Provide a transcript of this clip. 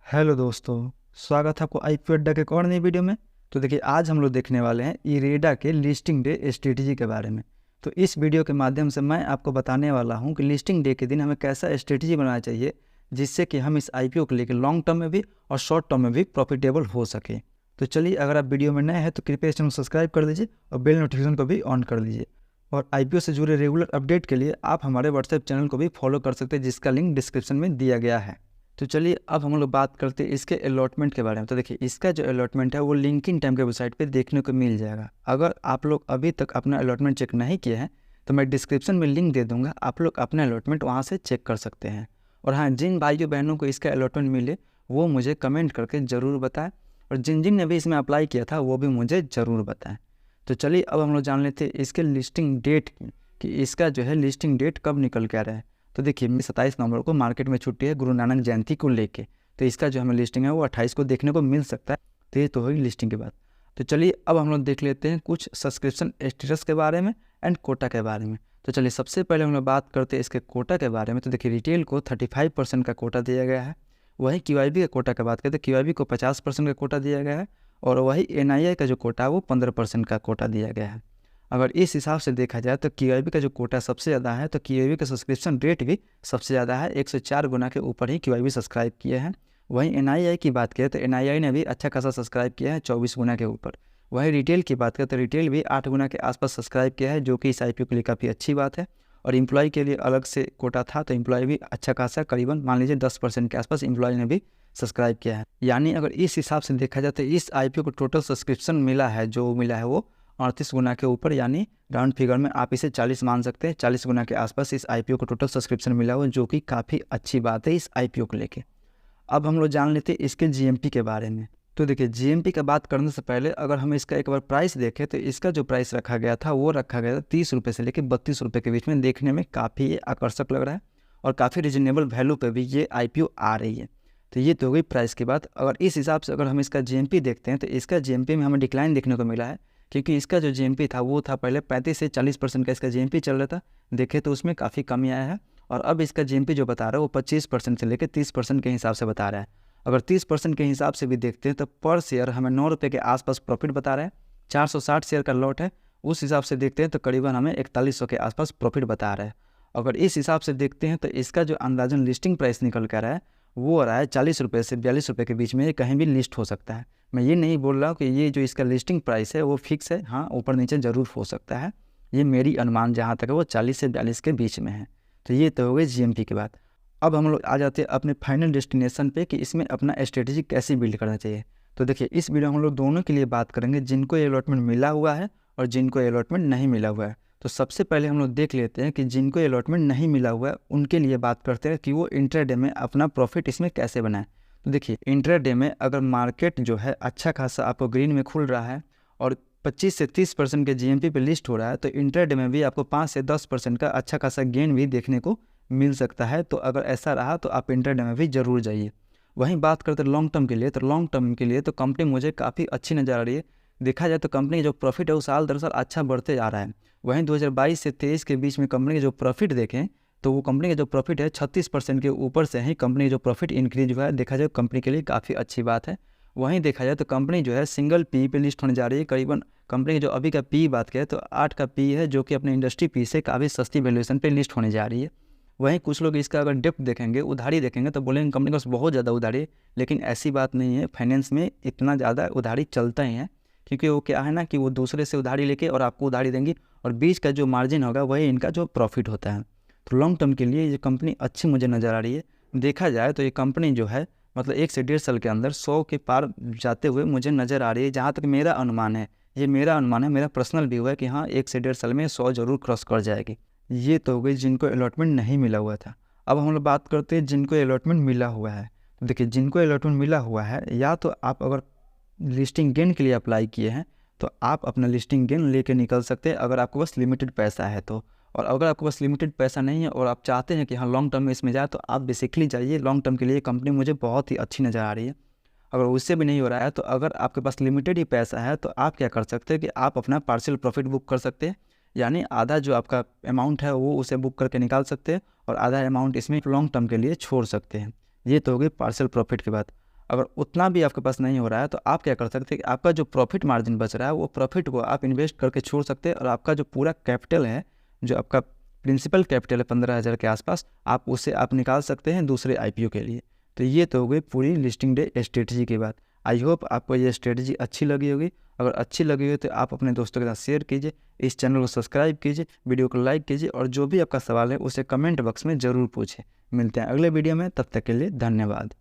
Hello दोस्तों, स्वागत है आपको आईपीओ अड्डा के एक और नई वीडियो में। तो देखिए, आज हम लोग देखने वाले हैं इरेडा के लिस्टिंग डे स्ट्रेटेजी के बारे में। तो इस वीडियो के माध्यम से मैं आपको बताने वाला हूं कि लिस्टिंग डे के दिन हमें कैसा स्ट्रेटेजी बनाना चाहिए जिससे कि हम इस आईपीओ को लेकर लॉन्ग टर्म में भी और शॉर्ट टर्म में भी प्रॉफिटेबल हो सके। तो चलिए, अगर आप वीडियो में नए हैं तो कृपया इस चैनल को सब्सक्राइब कर दीजिए और बेल नोटिफिकेशन को भी ऑन कर दीजिए। और आईपीओ से जुड़े रेगुलर अपडेट के लिए आप हमारे व्हाट्सएप चैनल को भी फॉलो कर सकते हैं, जिसका लिंक डिस्क्रिप्शन में दिया गया है। तो चलिए, अब हम लोग बात करते हैं इसके अलॉटमेंट के बारे में। तो देखिए, इसका जो अलॉटमेंट है वो लिंक्डइन टाइम के वेबसाइट पे देखने को मिल जाएगा। अगर आप लोग अभी तक अपना अलॉटमेंट चेक नहीं किए हैं तो मैं डिस्क्रिप्शन में लिंक दे दूंगा, आप लोग अपना अलॉटमेंट वहाँ से चेक कर सकते हैं। और हाँ, जिन भाइयों बहनों को इसका अलॉटमेंट मिले वो मुझे कमेंट करके ज़रूर बताएं, और जिन जिन ने भी इसमें अप्लाई किया था वो भी मुझे ज़रूर बताएं। तो चलिए, अब हम लोग जान लेते हैं इसके लिस्टिंग डेट की, कि इसका जो है लिस्टिंग डेट कब निकल के आ रहा है। तो देखिए, 27 नवंबर को मार्केट में छुट्टी है गुरु नानक जयंती को लेके, तो इसका जो हमें लिस्टिंग है वो 28 को देखने को मिल सकता है। तो ये तो होगी लिस्टिंग के बाद। तो चलिए, अब हम लोग देख लेते हैं कुछ सब्सक्रिप्शन स्टेटस के बारे में एंड कोटा के बारे में। तो चलिए, सबसे पहले हम लोग बात करते हैं इसके कोटा के बारे में। तो देखिए, रिटेल को 35% का कोटा दिया गया है। वही क्यूआईबी के कोटा की बात करते हैं, क्यूआईबी को 50% का कोटा दिया गया है। और वही एनआईआई का जो कोटा है वो 15% का कोटा दिया गया है। अगर इस हिसाब से देखा जाए तो क्यूआईबी का जो कोटा सबसे ज़्यादा है, तो क्यूआईबी का सब्सक्रिप्शन रेट भी सबसे ज़्यादा है। 104 गुना के ऊपर ही क्यूआईबी सब्सक्राइब किए हैं। वहीं एनआईआई की बात करें तो एनआईआई ने भी अच्छा खासा सब्सक्राइब किया है, 24 गुना के ऊपर। वहीं रिटेल की बात करें तो रिटेल भी 8 गुना के आसपास सब्सक्राइब किया है, जो कि इस आईपीओ के लिए काफ़ी अच्छी बात है। और एम्प्लॉय के लिए अलग से कोटा था, तो एम्प्लॉय भी अच्छा खासा करीबन मान लीजिए 10% के आसपास एम्प्लॉय ने भी सब्सक्राइब किया है। यानी अगर इस हिसाब से देखा जाए तो इस आईपीओ को टोटल सब्सक्रिप्शन मिला है, जो मिला है वो 38 गुना के ऊपर, यानी राउंड फिगर में आप इसे 40 मान सकते हैं। 40 गुना के आसपास इस आईपीओ को टोटल सब्सक्रिप्शन मिला हुआ, जो कि काफ़ी अच्छी बात है इस आईपीओ को लेके। अब हम लोग जान लेते हैं इसके जीएमपी के बारे में। तो देखिए, जीएमपी का बात करने से पहले अगर हम इसका एक बार प्राइस देखें तो इसका जो प्राइस रखा गया था वो रखा गया था 30 रुपये से लेकर 32 रुपये के बीच में। देखने में काफ़ी आकर्षक लग रहा है और काफ़ी रिजनेबल वैल्यू पे भी ये आईपीओ आ रही है। तो ये तो हो गई प्राइस की बात। अगर इस हिसाब से अगर हम इसका जीएमपी देखते हैं तो इसका जीएमपी में हमें डिक्लाइन देखने को मिला है, क्योंकि इसका जो जीएमपी था वो था पहले 35 से 40% का इसका जीएमपी चल रहा था। देखे तो उसमें काफ़ी कमी आया है। और अब इसका जीएमपी जो बता रहा है वो 25% से लेकर 30% के हिसाब से बता रहा है। अगर 30% के हिसाब से भी देखते हैं तो पर शेयर हमें 9 रुपये के आसपास प्रॉफिट बता रहा है। 460 शेयर का लॉट है, उस हिसाब से देखते हैं तो करीबन हमें 4100 के आसपास प्रॉफिट बता रहा है। अगर इस हिसाब से देखते हैं तो इसका जो अंदाजन लिस्टिंग प्राइस निकल कर रहा है वो आ रहा है 40 रुपये से 42 रुपये के बीच में। ये कहीं भी लिस्ट हो सकता है। मैं ये नहीं बोल रहा हूँ कि ये जो इसका लिस्टिंग प्राइस है वो फिक्स है, हाँ ऊपर नीचे ज़रूर हो सकता है। ये मेरी अनुमान जहाँ तक है वो 40 से 42 के बीच में है। तो ये तो हो गई जीएमपी की बात। अब हम लोग आ जाते हैं अपने फाइनल डेस्टिनेशन पे, कि इसमें अपना स्ट्रेटेजी कैसे बिल्ड करना चाहिए। तो देखिए, इस वीडियो में हम लोग दोनों के लिए बात करेंगे, जिनको ये अलॉटमेंट मिला हुआ है और जिनको ये अलॉटमेंट नहीं मिला हुआ है। तो सबसे पहले हम लोग देख लेते हैं कि जिनको ये अलॉटमेंट नहीं मिला हुआ है उनके लिए बात करते हैं कि वो इंट्राडे में अपना प्रॉफिट इसमें कैसे बनाएं। तो देखिए, इंट्राडे में अगर मार्केट जो है अच्छा खासा आपको ग्रीन में खुल रहा है और 25 से 30% के जीएमपी पे लिस्ट हो रहा है, तो इंट्राडे में भी आपको 5 से 10% का अच्छा खासा गेन भी देखने को मिल सकता है। तो अगर ऐसा रहा तो आप इंट्राडे में भी ज़रूर जाइए। वहीं बात करते हैं लॉन्ग टर्म के लिए, तो लॉन्ग टर्म के लिए तो कंपनी मुझे काफ़ी अच्छी नज़र आ रही है। देखा जाए तो कंपनी का जो प्रॉफिट है वो साल दर साल अच्छा बढ़ते जा रहा है। वहीं 2022 से 23 के बीच में कंपनी के जो प्रॉफिट देखें तो वो कंपनी का जो प्रॉफिट है 36% के ऊपर से ही कंपनी का जो प्रॉफिट इंक्रीज हुआ है। देखा जाए कंपनी के लिए काफ़ी अच्छी बात है। वहीं देखा जाए तो कंपनी जो है सिंगल पी पे लिस्ट होने जा रही है। करीबन कंपनी की जो अभी का पी बात करें तो 8 का पी है, जो कि अपने इंडस्ट्री पी से काफ़ी सस्ती वैल्यूएशन पे लिस्ट होने जा रही है। वहीं कुछ लोग इसका अगर डेप्थ देखेंगे, उधारी देखेंगे, तो बोलेंगे कंपनी के पास बहुत ज़्यादा उधारी है। लेकिन ऐसी बात नहीं है, फाइनेंस में इतना ज़्यादा उधारी चलता ही है, क्योंकि वो क्या है ना कि वो दूसरे से उधारी लेके और आपको उधारी देंगी, और बीच का जो मार्जिन होगा वही इनका जो प्रॉफिट होता है। तो लॉन्ग टर्म के लिए ये कंपनी अच्छी मुझे नज़र आ रही है। देखा जाए तो ये कंपनी जो है मतलब 1 से 1.5 साल के अंदर 100 के पार जाते हुए मुझे नज़र आ रही है। जहाँ तक मेरा अनुमान है, ये मेरा अनुमान है, मेरा पर्सनल व्यू है कि हाँ 1 से 1.5 साल में 100 ज़रूर क्रॉस कर जाएगी। ये तो हो गई जिनको अलॉटमेंट नहीं मिला हुआ था। अब हम लोग बात करते हैं जिनको अलॉटमेंट मिला हुआ है। तो देखिए, जिनको अलॉटमेंट मिला हुआ है, या तो आप अगर लिस्टिंग गेन के लिए अप्लाई किए हैं तो आप अपना लिस्टिंग गेन लेके निकल सकते हैं, अगर आपके पास लिमिटेड पैसा है तो। और अगर आपके पास लिमिटेड पैसा नहीं है और आप चाहते हैं कि हाँ लॉन्ग टर्म में इसमें जाए, तो आप बेसिकली जाइए। लॉन्ग टर्म के लिए कंपनी मुझे बहुत ही अच्छी नज़र आ रही है। अगर उससे भी नहीं हो रहा है तो अगर आपके पास लिमिटेड ही पैसा है तो आप क्या कर सकते हैं कि आप अपना पार्शियल प्रॉफिट बुक कर सकते हैं। यानी आधा जो आपका अमाउंट है वो उसे बुक करके निकाल सकते हैं और आधा अमाउंट इसमें लॉन्ग टर्म के लिए छोड़ सकते हैं। ये तो हो गई पार्शियल प्रॉफिट की बात। अगर उतना भी आपके पास नहीं हो रहा है तो आप क्या कर सकते हैं कि आपका जो प्रॉफिट मार्जिन बच रहा है वो प्रॉफिट को आप इन्वेस्ट करके छोड़ सकते हैं, और आपका जो पूरा कैपिटल है, जो आपका प्रिंसिपल कैपिटल है 15,000 के आसपास, आप उसे आप निकाल सकते हैं दूसरे IPO के लिए। तो ये तो हो गई पूरी लिस्टिंग डे स्ट्रेटजी की बात। आई होप आपको ये स्ट्रेटजी अच्छी लगी होगी। अगर अच्छी लगी हो तो आप अपने दोस्तों के साथ शेयर कीजिए, इस चैनल को सब्सक्राइब कीजिए, वीडियो को लाइक कीजिए, और जो भी आपका सवाल है उसे कमेंट बॉक्स में ज़रूर पूछें। मिलते हैं अगले वीडियो में, तब तक के लिए धन्यवाद।